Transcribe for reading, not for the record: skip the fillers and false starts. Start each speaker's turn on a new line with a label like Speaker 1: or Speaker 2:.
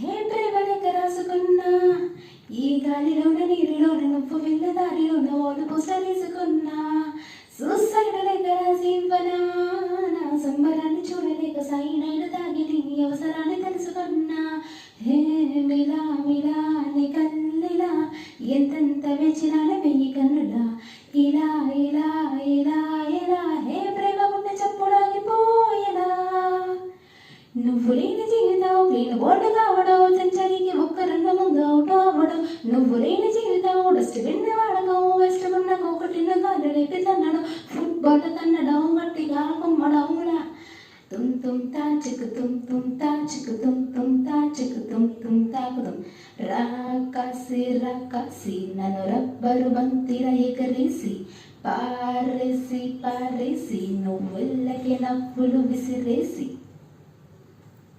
Speaker 1: హే ప్రేమలేఖ రాసుకున్నా ఈ గాలిలోన నీరులోన నువ్వు వెళ్ళ దారిలోన ఓలు పూసలేసుకున్నా సూసైడ్ లేక రాసి ఇవ్వనా నా సంబరాన్ని చూడలేక సైనైన తాగి నీ అవసరాన్ని తెలుసుకున్నా హే మిలా మిలా నీ కల్లిలా ఎంతెంత వేచినానే వెయ్యి కన్నులా ఇలా ఇలా ఇలా ఇలా హే ప్రేమ గుండె చప్పుడాగిపోయేలా నువ్వు లేని జీవితం నేను బోర్డు కావడం సెంచరీకి ఒక్క రెండు ముందు అవుట్ అవ్వడం నువ్వు లేని జీవితం డస్ట్బిన్ వాడకం వెస్ట్ గుండకు ఒకటిన్న కాలు లేపి తన్నడం ఫుట్బాల్ తన్నడం గట్టిగా కుమ్మడంలా తుమ్ తుమ్ తా చిక్కు తుమ్ తుమ్ తా చిక్కు తుమ్ తుమ్ తా చిక్కు తుమ్ తుమ్ తాకుతుం రాకాసి నన్ను రబ్బరు బంతిర ఎగరేసి పారేసి పారేసి నువ్వు వెళ్ళకే నవ్వులు విసిరేసి